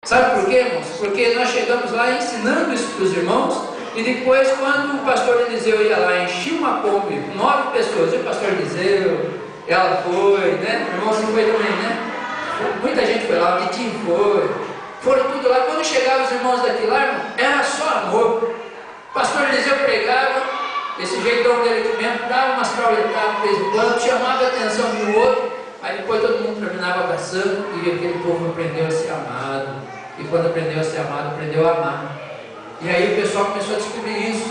Sabe por quê, irmãos? Porque nós chegamos lá ensinando isso para os irmãos, e depois, quando o pastor Eliseu ia lá, enchia uma Kombi, 9 pessoas, e o pastor Eliseu, ela foi, né? O irmão assim foi também, né? Muita gente foi lá, o Titinho foi, foram tudo lá. Quando chegavam os irmãos daqui lá, irmão, era só amor. O pastor Eliseu pregava, esse jeitão dele aqui mesmo, dava umas cauletadas de vez em quando, chamava a atenção do outro, aí depois todo mundo terminava abraçando, e aquele povo aprendeu a ser amado. E quando aprendeu a ser amado, aprendeu a amar. E aí o pessoal começou a descobrir isso.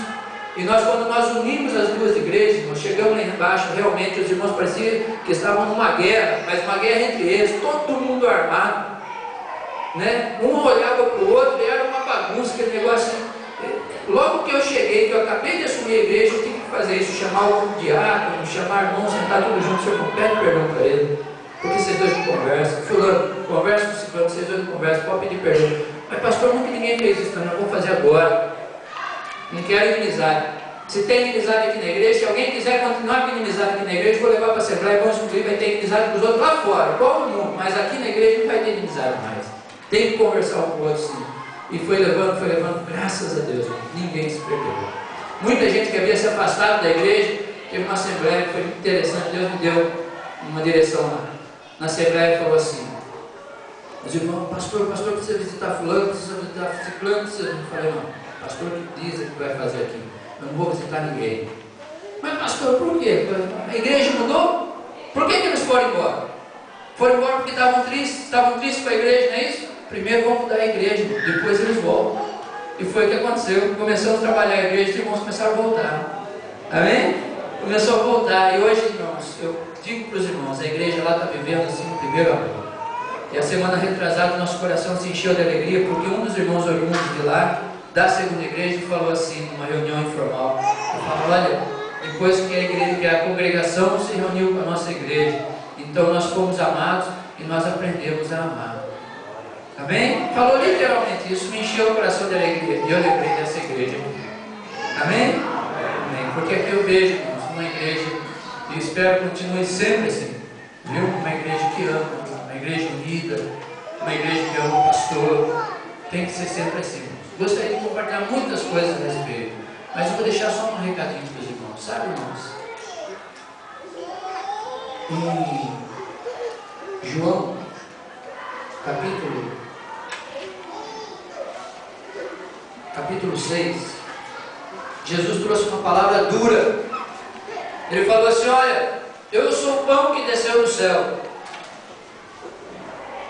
E nós, quando nós unimos as duas igrejas, nós chegamos lá embaixo, realmente os irmãos pareciam que estavam numa guerra, mas uma guerra entre eles, todo mundo armado, né? Um olhava para o outro e era uma bagunça, aquele negócio assim. Logo que eu cheguei, que eu acabei de assumir a igreja, eu tive que fazer isso, chamar o diácono, chamar o irmão, sentar tudo junto, senhor, pede perdão para ele, porque vocês dois não conversam, fulano, conversa com o ciclano, vocês dois não conversam, pode pedir perdão. Mas pastor, nunca ninguém fez isso, não, eu vou fazer agora. Não quero inimizade. Se tem inimizade aqui na igreja, se alguém quiser continuar com inimizade aqui na igreja, vou levar para a Assembleia, vamos incluir, vai ter inimizade com os outros lá fora, igual no mundo, mas aqui na igreja não vai ter inimizade mais. Tem que conversar um com o outro sim. E foi levando, graças a Deus, ninguém se perdeu. Muita gente que havia se afastado da igreja, teve uma Assembleia que foi muito interessante, Deus me deu uma direção lá. Na Assembleia falou assim, os irmãos, pastor, precisa visitar fulano, precisa visitar ciclano, precisa. Eu falei, não, pastor que diz o que vai fazer aqui, eu não vou visitar ninguém. Mas pastor, por quê? A igreja mudou? Por que eles foram embora? Foram embora porque estavam tristes com a igreja, não é isso? Primeiro vão mudar a igreja, depois eles voltam. E foi o que aconteceu, começamos a trabalhar a igreja, os irmãos começaram a voltar. Amém? Começou a voltar, e hoje, irmãos, eu digo para os irmãos, a igreja lá está vivendo assim o primeiro amor. E a semana retrasada, nosso coração se encheu de alegria, porque um dos irmãos oriundos de lá, da segunda igreja, falou assim, numa reunião informal, ele falou, olha, depois que a congregação se reuniu com a nossa igreja, então nós fomos amados e nós aprendemos a amar. Amém? Falou literalmente isso, me encheu o coração de alegria, e eu lembrei dessa igreja. Amém? Amém. Porque aqui eu vejo, irmãos, uma igreja, e espero que continue sempre assim, viu? Uma igreja que ama, uma igreja unida, uma igreja que ama o pastor, tem que ser sempre assim. Gostaria de compartilhar muitas coisas a respeito, mas eu vou deixar só um recadinho para os irmãos, sabe, irmãos? Em João, capítulo 6, Jesus trouxe uma palavra dura. Ele falou assim, olha, eu sou o pão que desceu do céu.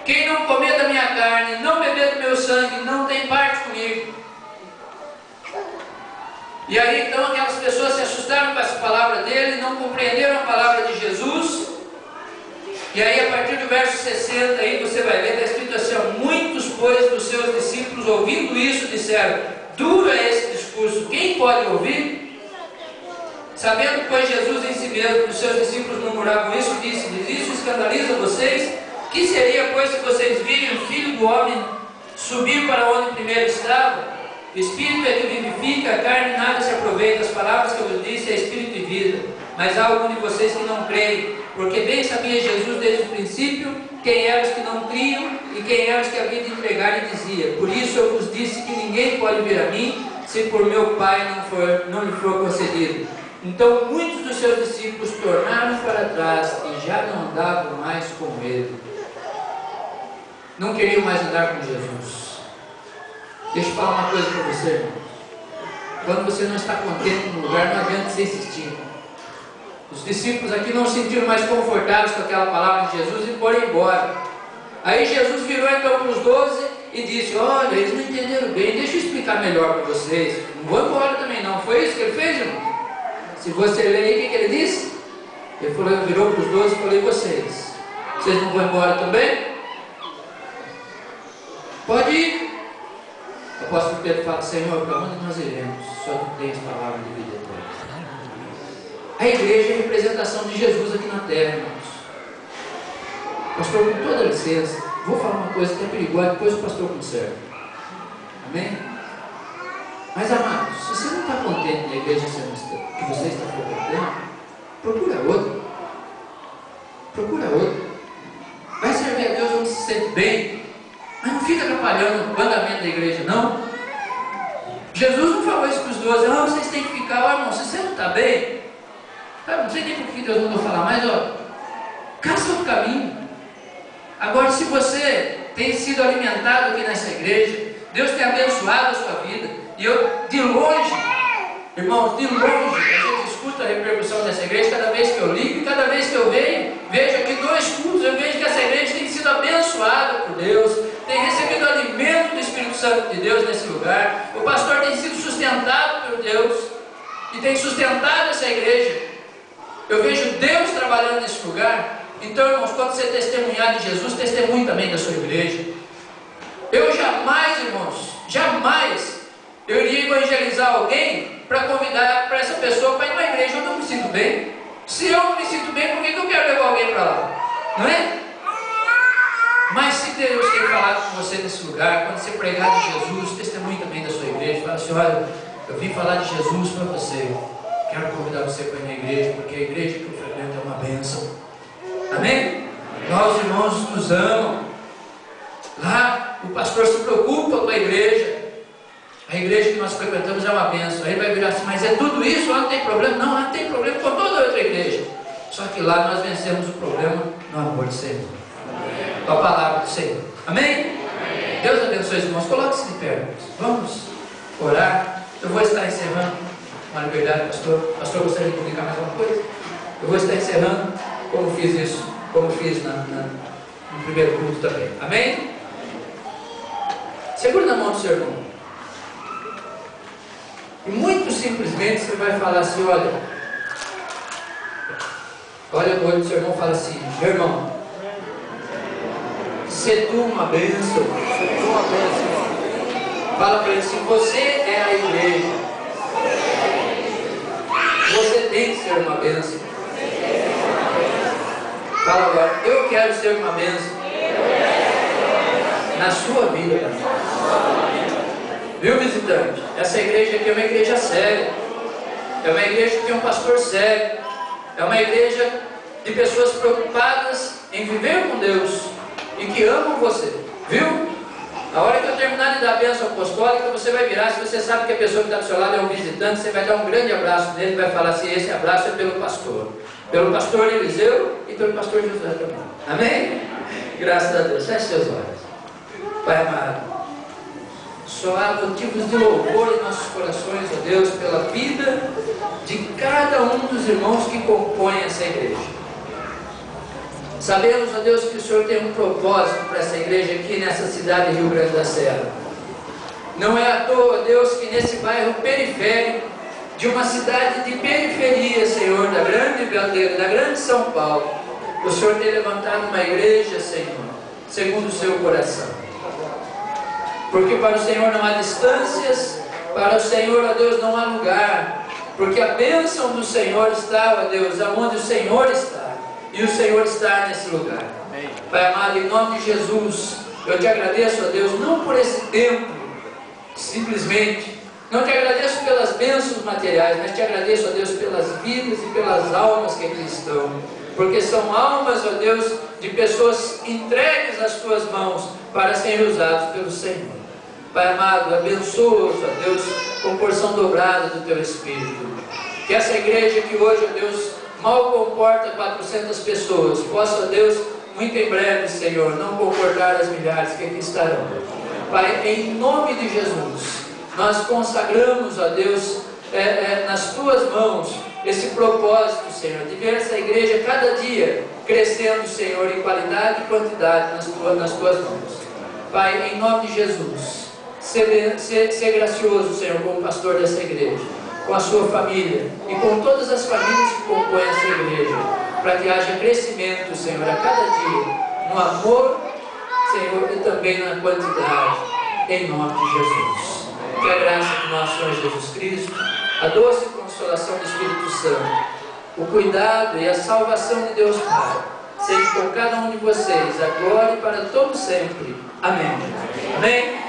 Quem não comer da minha carne, não beber do meu sangue, não tem parte comigo. E aí então aquelas pessoas se assustaram com essa palavra dele, não compreenderam a palavra de Jesus. E aí a partir do verso 60 aí você vai ver, está escrito assim, muitos pois dos seus discípulos ouvindo isso disseram, duro é esse discurso, quem pode ouvir? Sabendo pois Jesus em si mesmo que os seus discípulos murmuravam isso, disse-lhes, isso escandaliza vocês? Que seria, pois, se vocês virem o Filho do Homem subir para onde primeiro estava? O Espírito é que vivifica, a carne nada se aproveita. As palavras que eu vos disse é Espírito e vida. Mas há algum de vocês que não creem, porque bem sabia Jesus desde o princípio quem eram os que não criam e quem eram os que haviam de entregar, e dizia, por isso eu vos disse que ninguém pode vir a mim, se por meu Pai não lhe for concedido. Então muitos dos seus discípulos tornaram para trás e já não andavam mais com ele. Não queriam mais andar com Jesus. Deixa eu falar uma coisa para você, irmão. Quando você não está contente no lugar, não adianta você insistir. Os discípulos aqui não se sentiram mais confortáveis com aquela palavra de Jesus e foram embora. Aí Jesus virou então para os 12 e disse, olha, eles não entenderam bem, deixa eu explicar melhor para vocês. Não vou embora também não. Foi isso que ele fez, irmão? Se você ler aí, o que ele disse? Ele falou, virou para os 12 e falou, e vocês? Vocês não vão embora também? Pode ir. O apóstolo Pedro fala, Senhor, para onde nós iremos? Só tu tens palavra de vida eterna. A igreja é a representação de Jesus aqui na terra, irmãos. Pastor, com toda licença, vou falar uma coisa que é perigosa, depois o pastor conserva. Amém? Mas, amados, se você não está contente na igreja que você está frequentando, procura outra. Procura outra. Vai servir a Deus onde se sente bem, mas não fica atrapalhando o andamento da igreja, não. Jesus não falou isso para os 12, não, vocês têm que ficar, ó irmão, se você não está bem, não sei nem por que Deus mandou falar, mas ó, caça outro caminho. Agora, se você tem sido alimentado aqui nessa igreja, Deus tem abençoado a sua vida, e eu, de longe, irmãos, de longe, a gente escuta a repercussão dessa igreja, cada vez que eu ligo, e cada vez que eu vejo aqui 2 cultos, eu vejo que essa igreja tem sido abençoada por Deus, tem recebido alimento do Espírito Santo de Deus nesse lugar, o pastor tem sido sustentado por Deus, e tem sustentado essa igreja. Eu vejo Deus trabalhando nesse lugar. Então, irmãos, quando você testemunhar de Jesus, testemunhe também da sua igreja. Eu jamais, irmãos, jamais eu iria evangelizar alguém para convidar para essa pessoa para ir numa igreja onde eu não me sinto bem. Se eu não me sinto bem, por que eu quero levar alguém para lá? Não é? Mas se Deus tem falado com você nesse lugar, quando você pregar de Jesus, testemunhe também da sua igreja. Fala assim, olha, eu vim falar de Jesus para você. Quero convidar você para ir na igreja, porque a igreja que eu frequento é uma bênção. Amém? Lá os irmãos nos amam. Lá o pastor se preocupa com a igreja. A igreja que nós frequentamos é uma bênção. Aí ele vai virar assim, mas é tudo isso? Lá não tem problema? Não, lá não tem problema com toda outra igreja. Só que lá nós vencemos o problema no amor do Senhor. Com a palavra do Senhor. Amém? Amém. Deus abençoe os irmãos. Coloque-se de pé. Vamos orar. Eu vou estar encerrando. Uma liberdade, pastor. Pastor, gostaria de comunicar mais uma coisa? Eu vou estar encerrando como fiz isso, como fiz no primeiro culto também. Amém? Segura na mão do seu irmão. E muito simplesmente você vai falar assim, olha no olho do seu irmão e fala assim, meu irmão, se tu uma bênção, fala para ele assim, você é a igreja, você tem que ser uma bênção. Fala agora, eu quero ser uma bênção na sua vida, viu, visitante? Essa igreja aqui é uma igreja séria, é uma igreja que tem um pastor sério, é uma igreja de pessoas preocupadas em viver com Deus e que amam você, viu? A hora que eu terminar de dar a bênção apostólica, você vai virar, se você sabe que a pessoa que está do seu lado é um visitante, você vai dar um grande abraço nele e vai falar assim, esse abraço é pelo pastor Eliseu e pelo pastor José também. Amém? Graças a Deus. Feche seus olhos. Pai amado, só há motivos de louvor em nossos corações, ó Deus, pela vida de cada um dos irmãos que compõem essa igreja. Sabemos, ó Deus, que o Senhor tem um propósito para essa igreja aqui nessa cidade de Rio Grande da Serra. Não é à toa, Deus, que nesse bairro periférico, de uma cidade de periferia, Senhor, da grande Beldeira, da grande São Paulo, o Senhor tem levantado uma igreja, Senhor, segundo o seu coração. Porque para o Senhor não há distâncias, para o Senhor, ó Deus, não há lugar, porque a bênção do Senhor está, ó Deus, aonde o Senhor está, e o Senhor está nesse lugar. Amém. Pai amado, em nome de Jesus, eu te agradeço, ó Deus, não por esse tempo, simplesmente, não te agradeço pelas bênçãos materiais, mas te agradeço, ó Deus, pelas vidas e pelas almas que aqui estão, porque são almas, ó Deus, de pessoas entregues às tuas mãos para serem usados pelo Senhor. Pai amado, abençoa-os, ó Deus, com porção dobrada do teu Espírito. Que essa igreja que hoje, ó Deus, mal comporta 400 pessoas, possa, ó Deus, muito em breve, Senhor, não comportar as milhares que aqui estarão. Pai, em nome de Jesus, nós consagramos, ó Deus, nas tuas mãos, esse propósito, Senhor, de ver essa igreja cada dia crescendo, Senhor, em qualidade e quantidade nas tuas mãos. Pai, em nome de Jesus, ser gracioso, Senhor, com o pastor dessa igreja, com a sua família e com todas as famílias que compõem essa igreja, para que haja crescimento, Senhor, a cada dia, no amor, Senhor, e também na quantidade, em nome de Jesus. Que a graça do nosso Senhor Jesus Cristo, a doce consolação do Espírito Santo, o cuidado e a salvação de Deus Pai, seja com cada um de vocês, agora e para todo sempre. Amém. Amém.